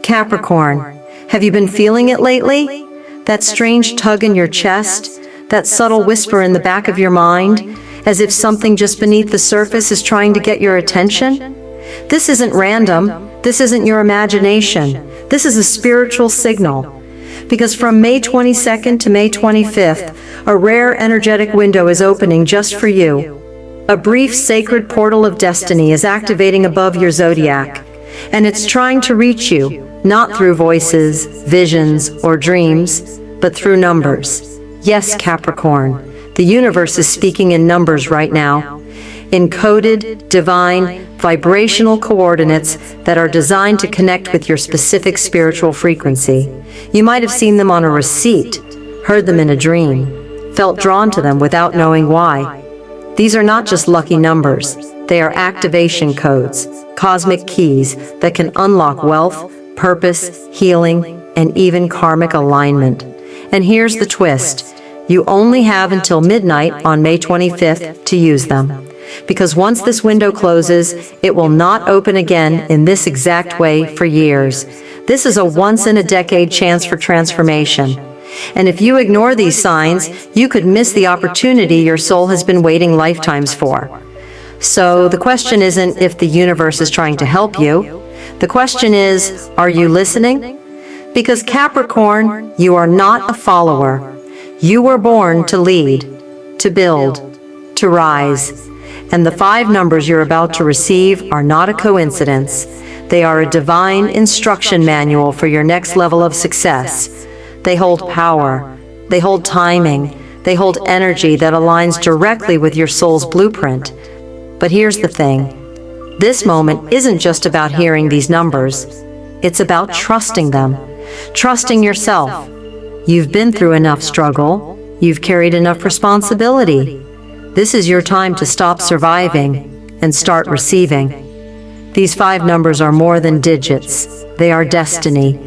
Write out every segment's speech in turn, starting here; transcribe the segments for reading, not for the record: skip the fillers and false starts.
Capricorn, have you been feeling it lately? That strange tug in your chest? That subtle whisper in the back of your mind? As if something just beneath the surface is trying to get your attention? This isn't random. This isn't your imagination. This is a spiritual signal. Because from May 22nd to May 25th, a rare energetic window is opening just for you. A brief sacred portal of destiny is activating above your zodiac, and it's trying to reach you, not through voices, visions, or dreams, but through numbers. Yes, Capricorn, the universe is speaking in numbers right now. Encoded, divine, vibrational coordinates that are designed to connect with your specific spiritual frequency. You might have seen them on a receipt, heard them in a dream, felt drawn to them without knowing why. These are not just lucky numbers. They are activation codes, cosmic keys that can unlock wealth, purpose, healing, and even karmic alignment. And here's the twist. You only have until midnight on May 25th to use them. Because once this window closes, it will not open again in this exact way for years. This is a once-in-a-decade chance for transformation. And if you ignore these signs, you could miss the opportunity your soul has been waiting lifetimes for. So the question isn't if the universe is trying to help you. The question is, are you listening? Because Capricorn, you are not a follower. You were born to lead, to build, to rise. And the 5 numbers you're about to receive are not a coincidence. They are a divine instruction manual for your next level of success. They hold power, they hold timing, they hold energy that aligns directly with your soul's blueprint. But here's the thing. This moment isn't just about hearing these numbers. It's about trusting them. Trusting yourself. You've been through enough struggle. You've carried enough responsibility. This is your time to stop surviving and start receiving. These 5 numbers are more than digits. They are destiny.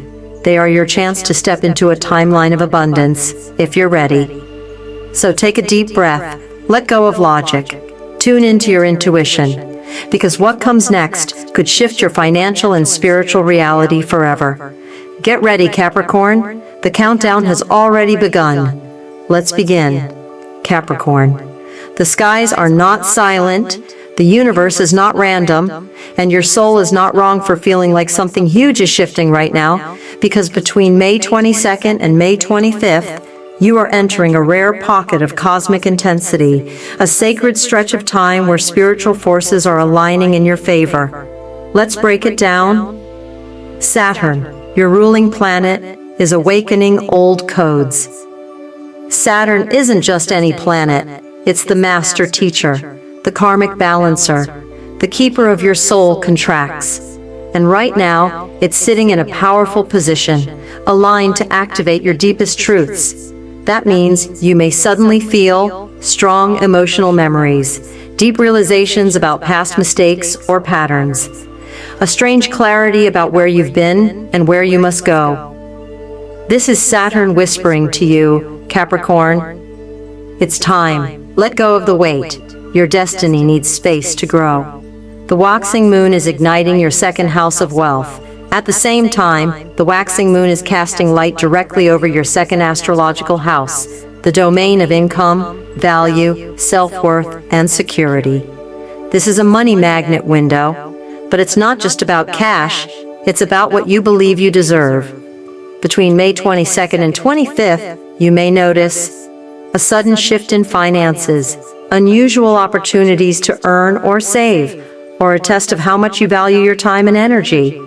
They are your chance to step into a timeline of abundance, if you're ready. So take a deep breath, let go of logic, tune into your intuition, because what comes next could shift your financial and spiritual reality forever. Get ready, Capricorn. The countdown has already begun. Let's begin. Capricorn. The skies are not silent, the universe is not random, and your soul is not wrong for feeling like something huge is shifting right now, because between May 22nd and May 25th, you are entering a rare pocket of cosmic intensity, a sacred stretch of time where spiritual forces are aligning in your favor. Let's break it down. Saturn, your ruling planet, is awakening old codes. Saturn isn't just any planet. It's the master teacher, the karmic balancer, the keeper of your soul contracts. And right now, it's sitting in a powerful position, aligned to activate your deepest truths. That means you may suddenly feel strong emotional memories, deep realizations about past mistakes or patterns, a strange clarity about where you've been and where you must go. This is Saturn whispering to you, Capricorn. It's time. Let go of the weight. Your destiny needs space to grow. The waxing moon is igniting your second house of wealth. At the same time, the waxing moon is casting light directly over your second astrological house, the domain of income, value, self-worth, and security. This is a money magnet window, but it's not just about cash, it's about what you believe you deserve. Between May 22nd and 25th, you may notice a sudden shift in finances, unusual opportunities to earn or save, or a test of how much you value your time and energy.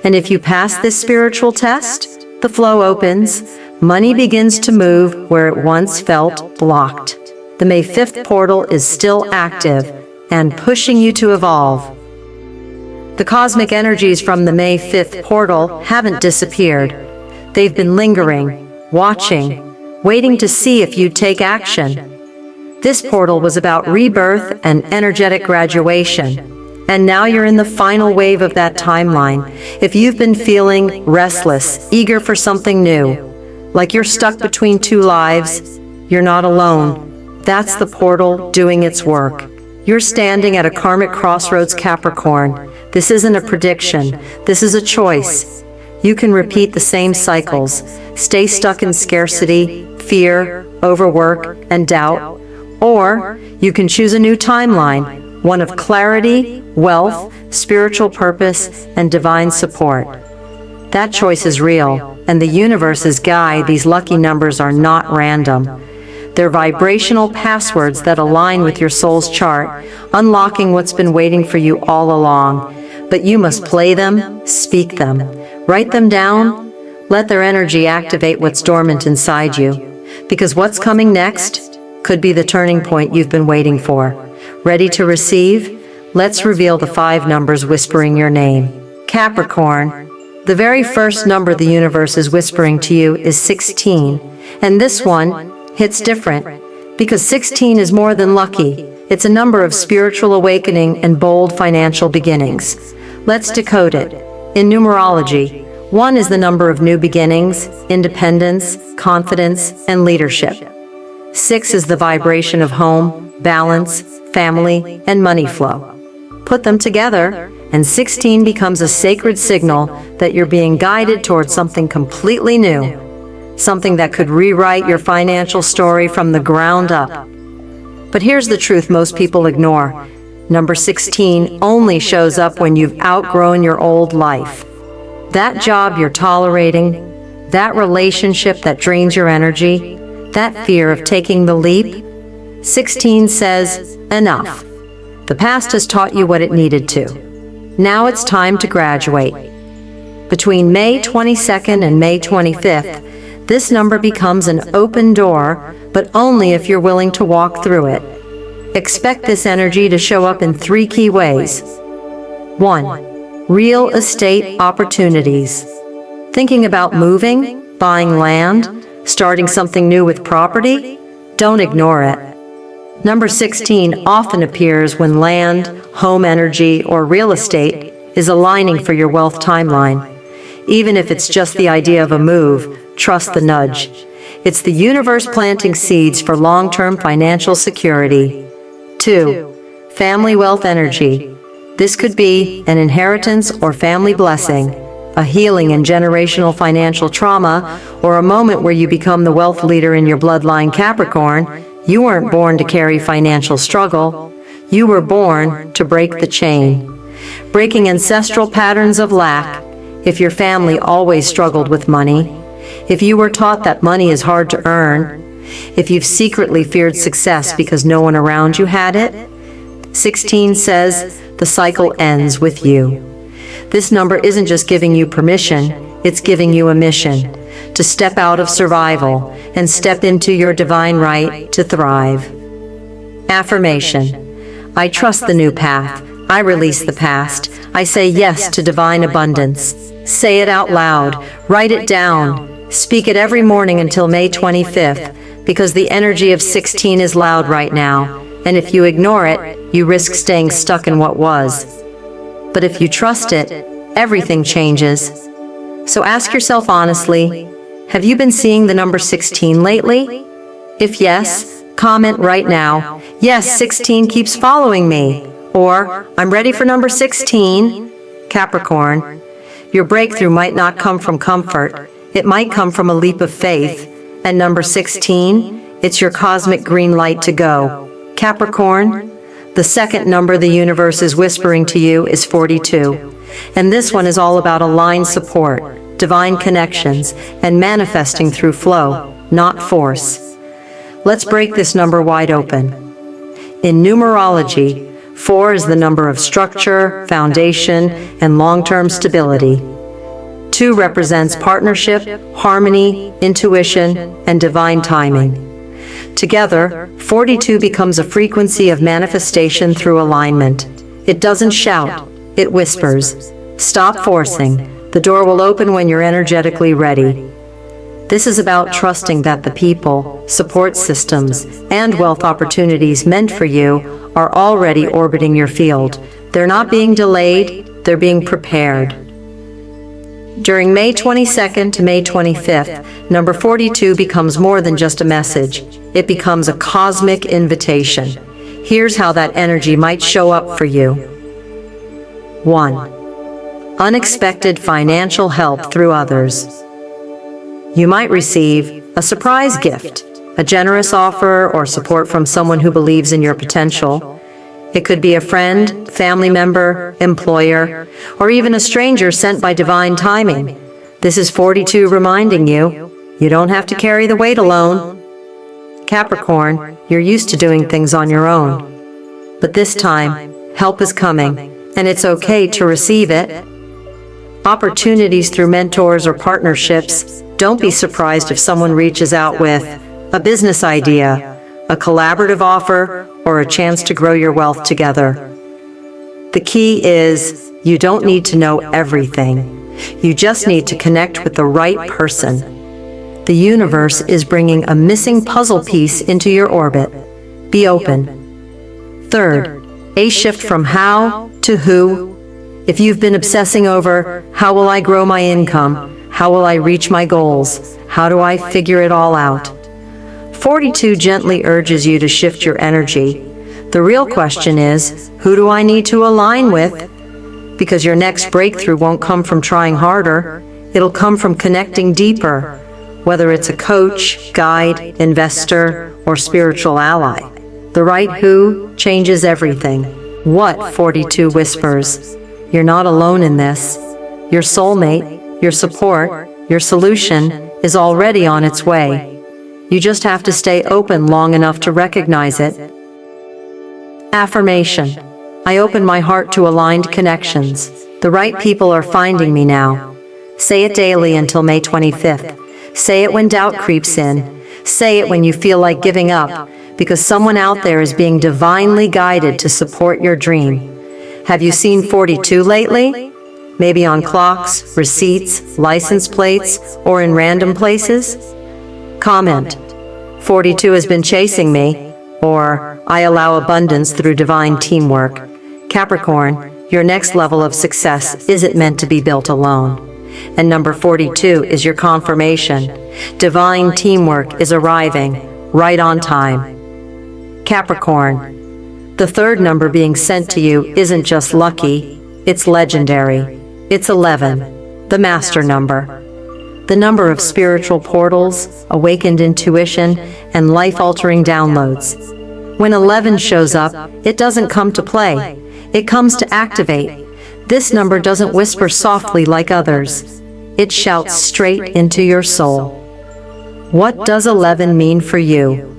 And if you pass this spiritual test, the flow opens, money begins to move where it once felt blocked. The May 5th portal is still active and pushing you to evolve. The cosmic energies from the May 5th portal haven't disappeared. They've been lingering, watching, waiting to see if you'd take action. This portal was about rebirth and energetic graduation. And now you're in the final wave of that timeline. If you've been feeling restless, eager for something new, like you're stuck between 2 lives, you're not alone. That's the portal doing its work. You're standing at a karmic crossroads, Capricorn. This isn't a prediction. This is a choice. You can repeat the same cycles, stay stuck in scarcity, fear, overwork, and doubt, or you can choose a new timeline, one of clarity, wealth, spiritual purpose, and divine support. That choice is real, and the universe's guide. These lucky numbers are not random. They're vibrational passwords that align with your soul's chart, unlocking what's been waiting for you all along. But you must play them, speak them, write them down, let their energy activate what's dormant inside you. Because what's coming next could be the turning point you've been waiting for. Ready to receive? Let's reveal the 5 numbers whispering your name. Capricorn. The very first number the universe is whispering to you is 16. And this one hits different, because 16 is more than lucky. It's a number of spiritual awakening and bold financial beginnings. Let's decode it. In numerology, 1 is the number of new beginnings, independence, confidence, and leadership. 6 is the vibration of home, balance, family, and money flow. Put them together, and 16 becomes a sacred signal that you're being guided towards something completely new. Something that could rewrite your financial story from the ground up. But here's the truth most people ignore. Number 16 only shows up when you've outgrown your old life. That job you're tolerating, that relationship that drains your energy, that fear of taking the leap, 16 says, enough. The past has taught you what it needed to. Now it's time to graduate. Between May 22nd and May 25th, this number becomes an open door, but only if you're willing to walk through it. Expect this energy to show up in 3 key ways. 1. Real estate opportunities. Thinking about moving, buying land, starting something new with property? Don't ignore it. Number 16 often appears when land, home energy, or real estate is aligning for your wealth timeline. Even if it's just the idea of a move, trust the nudge. It's the universe planting seeds for long-term financial security. 2. Family wealth energy. This could be an inheritance or family blessing, a healing in generational financial trauma, or a moment where you become the wealth leader in your bloodline. Capricorn, you weren't born to carry financial struggle. You were born to break the chain. Breaking ancestral patterns of lack. If your family always struggled with money, if you were taught that money is hard to earn, if you've secretly feared success because no one around you had it, 16 says the cycle ends with you. This number isn't just giving you permission, it's giving you a mission to step out of survival and step into your divine right to thrive. Affirmation. I trust the new path. I release the past. I say yes to divine abundance. Say it out loud. Write it down. Speak it every morning until May 25th, because the energy of 16 is loud right now, and if you ignore it, you risk staying stuck in what was. But if you trust it, everything changes. So ask yourself honestly, have you been seeing the number 16 lately? If yes, comment right now, yes, 16 keeps following me, or I'm ready for number 16. Capricorn, your breakthrough might not come from comfort, it might come from a leap of faith, and number 16, it's your cosmic green light to go. Capricorn, the second number the universe is whispering to you is 42, and this one is all about aligned support, divine connections, and manifesting through flow, not force. Let's break this number wide open. In numerology, 4 is the number of structure, foundation, and long-term stability. 2 represents partnership, harmony, intuition, and divine timing. Together, 42 becomes a frequency of manifestation through alignment. It doesn't shout, it whispers. Stop forcing. The door will open when you're energetically ready. This is about trusting that the people, support systems, and wealth opportunities meant for you are already orbiting your field. They're not being delayed, they're being prepared. During May 22nd to May 25th, number 42 becomes more than just a message. It becomes a cosmic invitation. Here's how that energy might show up for you. 1. unexpected financial help through others. You might receive a surprise gift, a generous offer or support from someone who believes in your potential. It could be a friend, family member, employer, or even a stranger sent by divine timing. This is 42 reminding you, you don't have to carry the weight alone. Capricorn, you're used to doing things on your own. But this time, help is coming, and it's okay to receive it. Opportunities through mentors or partnerships. Don't be surprised if someone reaches out with a business idea, a collaborative offer, or a chance to grow your wealth together. The key is, you don't need to know everything. You just need to connect with the right person. The universe is bringing a missing puzzle piece into your orbit. Be open. Third, a shift from how to who. If you've been obsessing over, how will I grow my income? How will I reach my goals? How do I figure it all out? 42 gently urges you to shift your energy. The real question is, who do I need to align with? Because your next breakthrough won't come from trying harder. It'll come from connecting deeper, whether it's a coach, guide, investor, or spiritual ally. The right who changes everything. What? 42 whispers. You're not alone in this. Your soulmate, your support, your solution is already on its way. You just have to stay open long enough to recognize it. Affirmation. I open my heart to aligned connections. The right people are finding me now. Say it daily until May 25th. Say it when doubt creeps in. Say it when you feel like giving up, because someone out there is being divinely guided to support your dream. Have you seen 42 lately? Maybe on clocks, receipts, license plates, or in random places? Comment. 42 has been chasing me, or I allow abundance through divine teamwork. Capricorn, your next level of success isn't meant to be built alone. And number 42 is your confirmation. Divine teamwork is arriving, right on time. Capricorn, the third number being sent to you isn't just lucky, it's legendary. It's 11, the master number. The number of spiritual portals, awakened intuition, and life-altering downloads. When 11 shows up, it doesn't come to play. It comes to activate. This number doesn't whisper softly like others. It shouts straight into your soul. What does 11 mean for you?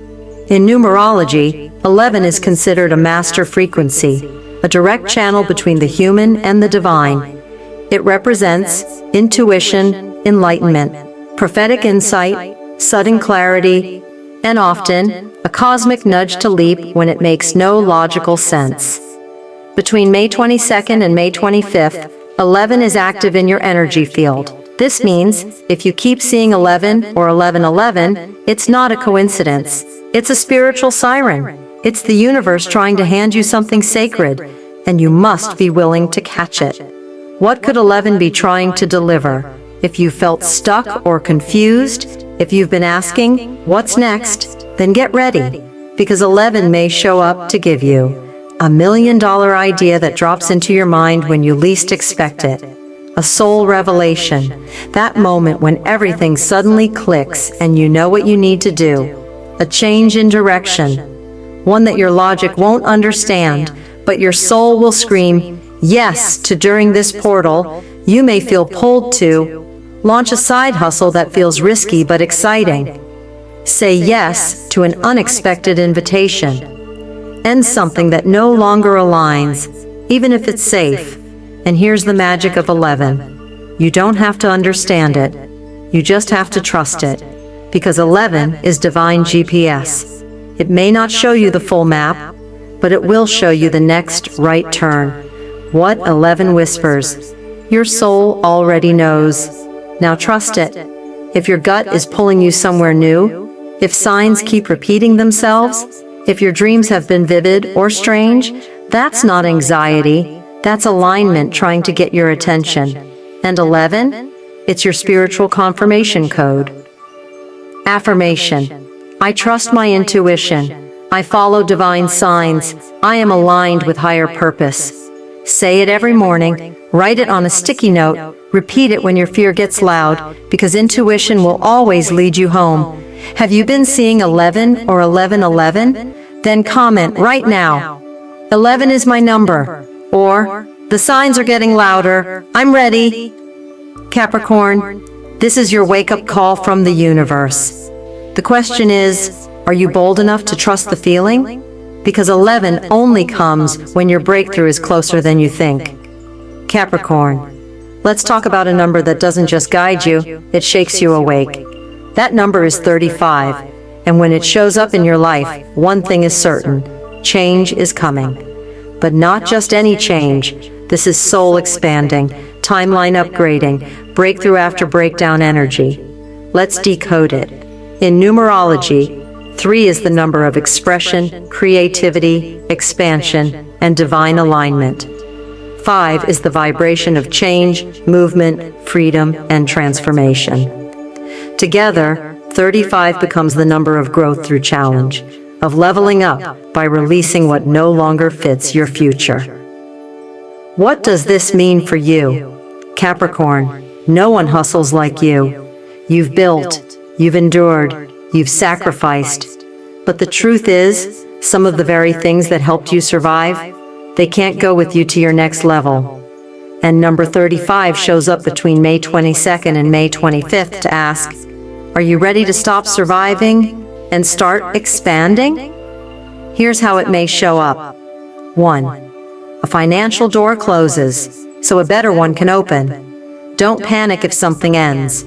In numerology, 11 is considered a master frequency, a direct channel between the human and the divine. It represents intuition, enlightenment, prophetic insight, sudden clarity, and often a cosmic nudge to leap when it makes no logical sense. Between May 22nd and May 25th, 11 is active in your energy field. This means, if you keep seeing 11 or 1111, it's not a coincidence. It's a spiritual siren. It's the universe trying to hand you something sacred, and you must be willing to catch it. What could 11 be trying to deliver? If you felt stuck or confused, if you've been asking, what's next, then get ready, because 11 may show up to give you $1 million idea that drops into your mind when you least expect it. A soul revelation, that moment when everything suddenly clicks and you know what you need to do. A change in direction, one that your logic won't understand, but your soul will scream yes to. During this portal, you may feel pulled to launch a side hustle that feels risky but exciting. Say yes to an unexpected invitation. End something that no longer aligns, even if it's safe. And here's the magic of 11. You don't have to understand it. You just have to trust it. Because 11 is divine GPS. It may not show you the full map, but it will show you the next right turn. What 11 whispers? Your soul already knows. Now trust it. If your gut is pulling you somewhere new, if signs keep repeating themselves, if your dreams have been vivid or strange, that's not anxiety, that's alignment trying to get your attention. And 11? It's your spiritual confirmation code. Affirmation. I trust my intuition. I follow divine signs. I am aligned with higher purpose. Say it every morning, Write it on a sticky note, repeat it when your fear gets loud, because intuition will always lead you home. Have you been seeing 11 or 1111? Then comment right now. 11 is my number. Or, the signs are getting louder. I'm ready. Capricorn, this is your wake-up call from the universe. The question is, are you bold enough to trust the feeling? Because 11 only comes when your breakthrough is closer than you think. Capricorn, let's talk about a number that doesn't just guide you, it shakes you awake. That number is 35, and when it shows up in your life, one thing is certain: change is coming. But not just any change. This is soul expanding, timeline upgrading, breakthrough after breakdown energy. Let's decode it. In numerology, 3 is the number of expression, creativity, expansion, and divine alignment. 5 is the vibration of change, movement, freedom, and transformation. Together, 35 becomes the number of growth through challenge, of leveling up by releasing what no longer fits your future. What does this mean for you? Capricorn, no one hustles like you. You've built, you've endured, you've sacrificed. But the truth is, some of the very things that helped you survive, they can't go with you to your next level. And number 35 shows up between May 22nd and May 25th to ask, are you ready to stop surviving and start expanding? Here's how it may show up. 1. A financial door closes, so a better one can open. Don't panic if something ends.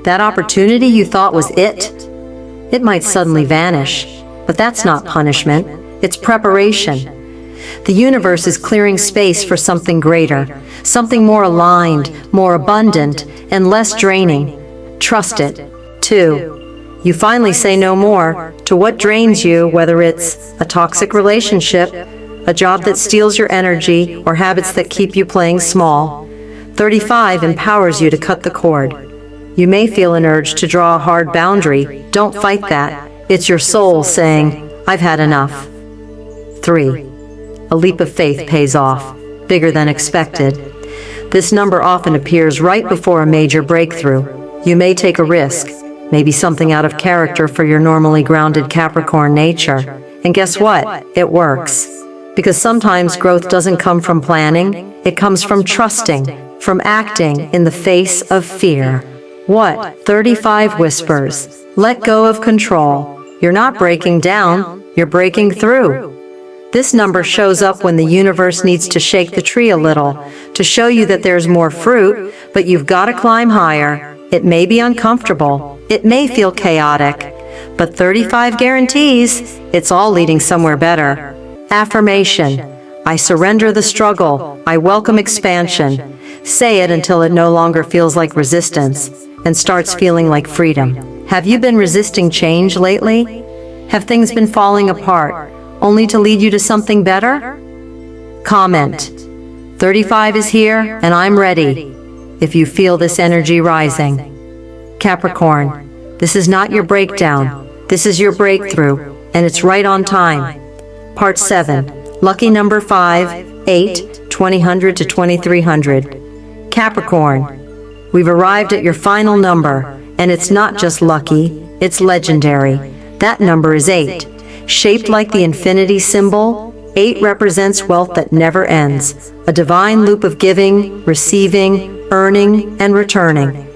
That opportunity you thought was it might suddenly vanish, but that's not punishment, it's preparation. The universe is clearing space for something greater, something more aligned, more abundant, and less draining. Trust it. 2. You finally say no more to what drains you, whether it's a toxic relationship, a job that steals your energy, or habits that keep you playing small. 35 empowers you to cut the cord. You may feel an urge to draw a hard boundary. Don't fight that. It's your soul saying, I've had enough. 3. A leap of faith pays off, bigger than expected. This number often appears right before a major breakthrough. You may take a risk, maybe something out of character for your normally grounded Capricorn nature. And guess what? It works. Because sometimes growth doesn't come from planning, it comes from trusting, from acting in the face of fear. What? 35 whispers. Let go of control. You're not breaking down, you're breaking through. This number shows up when the universe needs to shake the tree a little, to show you that there's more fruit, but you've got to climb higher. It may be uncomfortable, it may feel chaotic, but 35 guarantees it's all leading somewhere better. Affirmation: I surrender the struggle, I welcome expansion. Say it until it no longer feels like resistance and starts feeling like freedom. Have you been resisting change lately? Have things been falling apart, only to lead you to something better? Comment. 35 is here, and I'm ready. If you feel this energy rising. Capricorn, this is not your breakdown. This is your breakthrough, and it's right on time. Part 7. Lucky number 5, 8, 2000 to 2300. Capricorn, we've arrived at your final number, and it's not just lucky, it's legendary. That number is 8. Shaped like the infinity symbol, 8 represents wealth that never ends, a divine loop of giving, receiving, earning, and returning.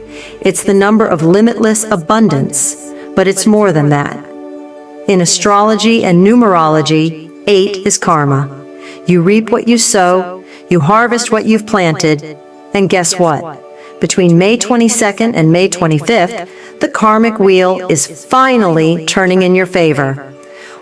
It's the number of limitless abundance, but it's more than that. In astrology and numerology, 8 is karma. You reap what you sow, you harvest what you've planted, and guess what? Between May 22nd and May 25th, the karmic wheel is finally turning in your favor.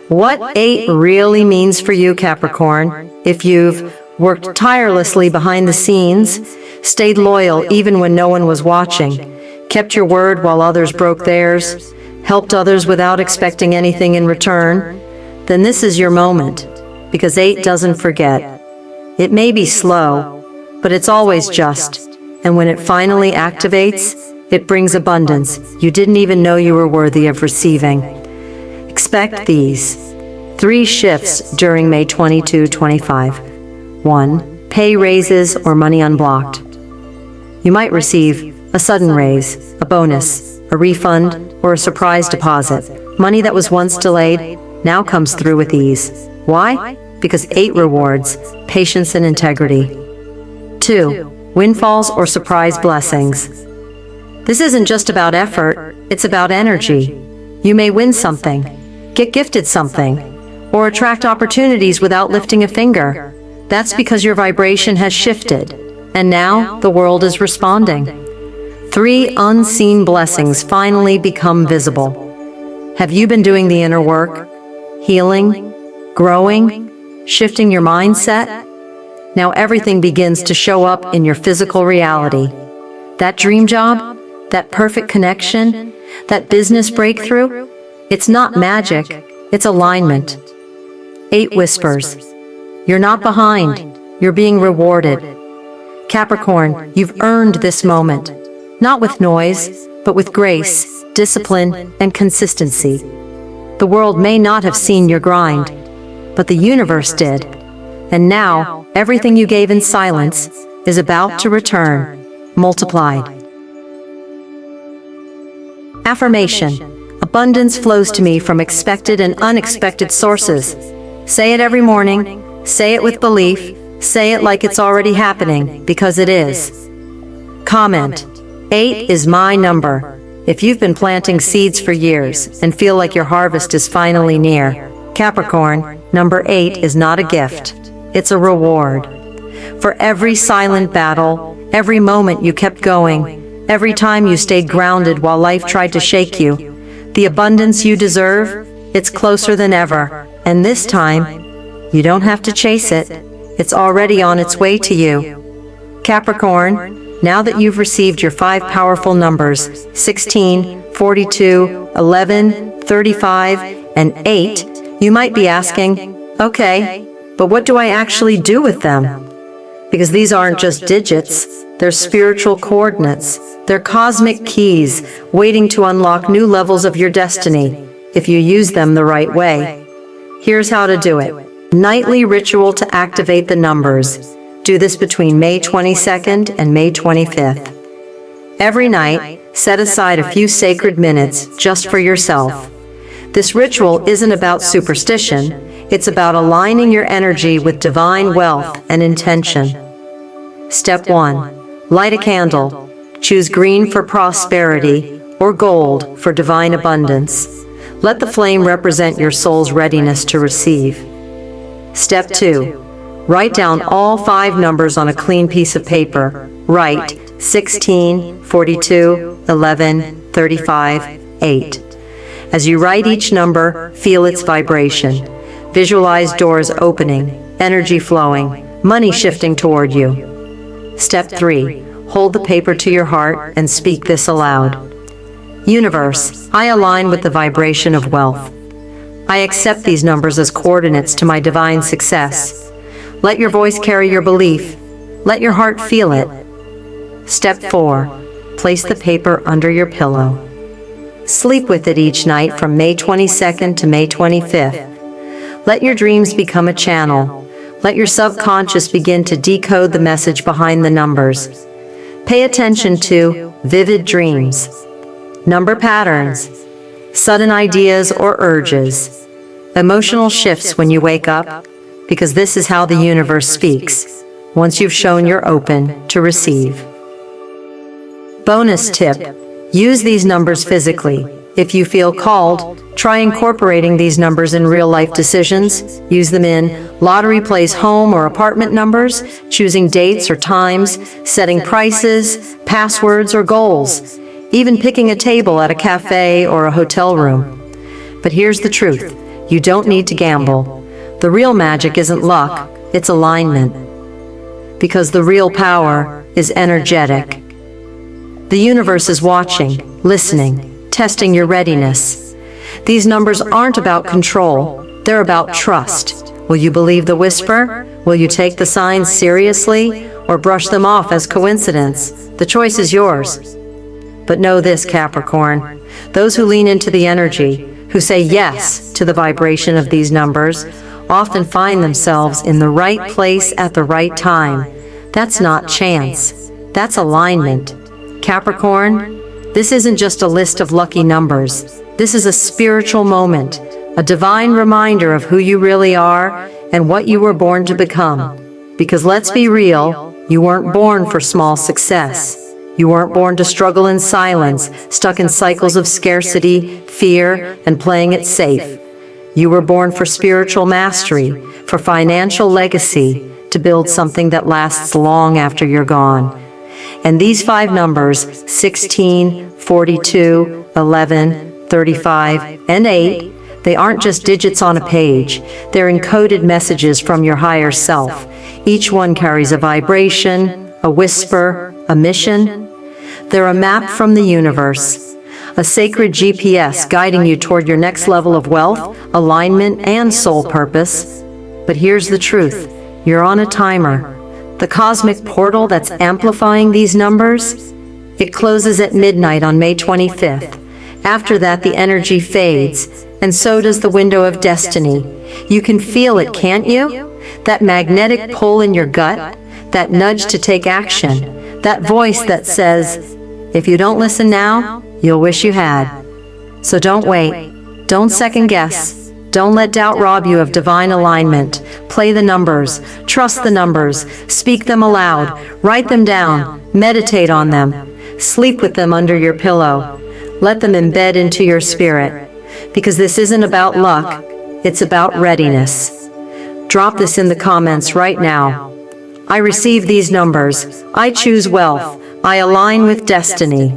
What 8 really means for you, Capricorn, if you've worked tirelessly behind the scenes, stayed loyal even when no one was watching, kept your word while others broke theirs, helped others without expecting anything in return, then this is your moment, because 8 doesn't forget. It may be slow, but it's always just, and when it finally activates, it brings abundance you didn't even know you were worthy of receiving. Expect these 3 shifts during May 22-25. 1. pay raises, or money unblocked. You might receive a sudden raise, a bonus, a refund, or a surprise deposit. Money that was once delayed now comes through with ease. Why? Because 8 rewards patience and integrity. 2. Windfalls or surprise blessings. This isn't just about effort, it's about energy. You may win something, get gifted something, or attract opportunities without lifting a finger. That's because your vibration has shifted, and now the world is responding. 3 unseen blessings finally become visible. Have you been doing the inner work? Healing? Growing? Shifting your mindset? Now everything begins to show up in your physical reality. That dream job? That perfect connection? That business breakthrough? It's not magic, it's alignment. 8 whispers. You're not behind, you're being rewarded. Capricorn, you've earned this moment. Not with noise, but with grace, discipline, and consistency. The world may not have seen your grind, but the universe did. And now, everything you gave in silence is about to return, multiplied. Affirmation. Abundance flows to me from expected and unexpected sources. Say it every morning, say it with belief, say it like it's already happening, because it is. Comment. 8 is my number. If you've been planting seeds for years and feel like your harvest is finally near, Capricorn, number 8 is not a gift. It's a reward. For every silent battle, every moment you kept going, every time you stayed grounded while life tried to shake you, the abundance you deserve, it's closer than ever. And this time, you don't have to chase it. It's already on its way to you. Capricorn, now that you've received your 5 powerful numbers, 16, 42, 11, 35, and 8, you might be asking, okay, but what do I actually do with them? Because these aren't just digits, they're spiritual coordinates. They're cosmic keys waiting to unlock new levels of your destiny if you use them the right way. Here's how to do it. Nightly ritual to activate the numbers. Do this between May 22nd and May 25th. Every night, set aside a few sacred minutes just for yourself. This ritual isn't about superstition, it's about aligning your energy with divine wealth and intention. Step 1. Light a candle. Choose green for prosperity or gold for divine abundance. Let the flame represent your soul's readiness to receive. Step 2. Write down all 5 numbers on a clean piece of paper. Write 16, 42, 11, 35, 8. As you write each number, feel its vibration. Visualize doors opening, energy flowing, money shifting toward you. Step 3. Hold the paper to your heart and speak this aloud. Universe, I align with the vibration of wealth. I accept these numbers as coordinates to my divine success. Let your voice carry your belief. Let your heart feel it. Step 4. Place the paper under your pillow. Sleep with it each night from May 22nd to May 25th. Let your dreams become a channel. Let your subconscious begin to decode the message behind the numbers. Pay attention to vivid dreams, number patterns, sudden ideas or urges, emotional shifts when you wake up, because this is how the universe speaks, once you've shown you're open to receive. Bonus tip, use these numbers physically. If you feel called, try incorporating these numbers in real-life decisions. Use them in lottery plays home or apartment numbers, choosing dates or times, setting prices, passwords or goals, even picking a table at a cafe or a hotel room. But here's the truth, you don't need to gamble. The real magic isn't luck, it's alignment. Because the real power is energetic. The universe is watching, listening, testing your readiness. These numbers aren't about control, they're about trust. Will you believe the whisper? Will you take the signs seriously or brush them off as coincidence? The choice is yours. But know this, Capricorn, those who lean into the energy, who say yes to the vibration of these numbers, often find themselves in the right place at the right time. That's not chance. That's alignment. Capricorn, this isn't just a list of lucky numbers. This is a spiritual moment, a divine reminder of who you really are and what you were born to become. Because let's be real, you weren't born for small success. You weren't born to struggle in silence, stuck in cycles of scarcity, fear, and playing it safe. You were born for spiritual mastery, for financial legacy, to build something that lasts long after you're gone. And these 5 numbers, 16, 42, 11, 35, and 8, they aren't just digits on a page. They're encoded messages from your higher self. Each one carries a vibration, a whisper, a mission. They're a map from the universe, a sacred GPS guiding you toward your next level of wealth, alignment, and soul purpose. But here's the truth. You're on a timer. The cosmic portal that's amplifying these numbers, it closes at midnight on May 25th. After that, the energy fades, and so does the window of destiny. You can feel it, can't you? That magnetic pull in your gut, that nudge to take action, that voice that says, if you don't listen now, you'll wish you had. So don't wait. Don't second guess. Don't let doubt rob you of divine alignment. Play the numbers. Trust the numbers. Speak them aloud. Write them down. Meditate on them. Sleep with them under your pillow. Let them embed into your spirit. Because this isn't about luck. It's about readiness. Drop this in the comments right now. I receive these numbers. I choose wealth. I align with destiny.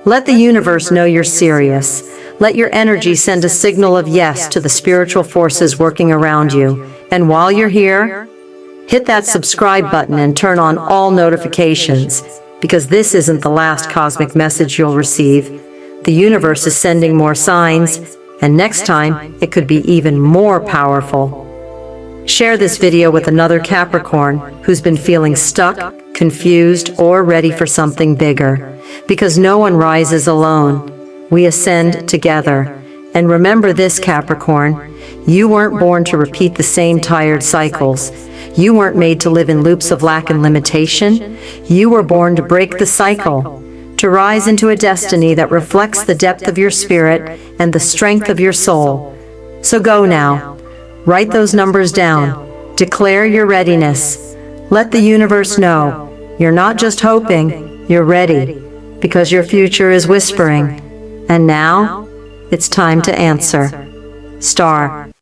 Let the universe know you're serious. Let your energy send a signal of yes to the spiritual forces working around you. And while you're here, hit that subscribe button and turn on all notifications, because this isn't the last cosmic message you'll receive. The universe is sending more signs, and next time it could be even more powerful. Share this video with another Capricorn who's been feeling stuck, confused, or ready for something bigger. Because no one rises alone. We ascend together. And remember this, Capricorn, you weren't born to repeat the same tired cycles. You weren't made to live in loops of lack and limitation. You were born to break the cycle, to rise into a destiny that reflects the depth of your spirit and the strength of your soul. So go now. Write those numbers down. Declare your readiness. Let the universe know you're not just hoping, you're ready, because your future is whispering. And now, it's time to answer. Star.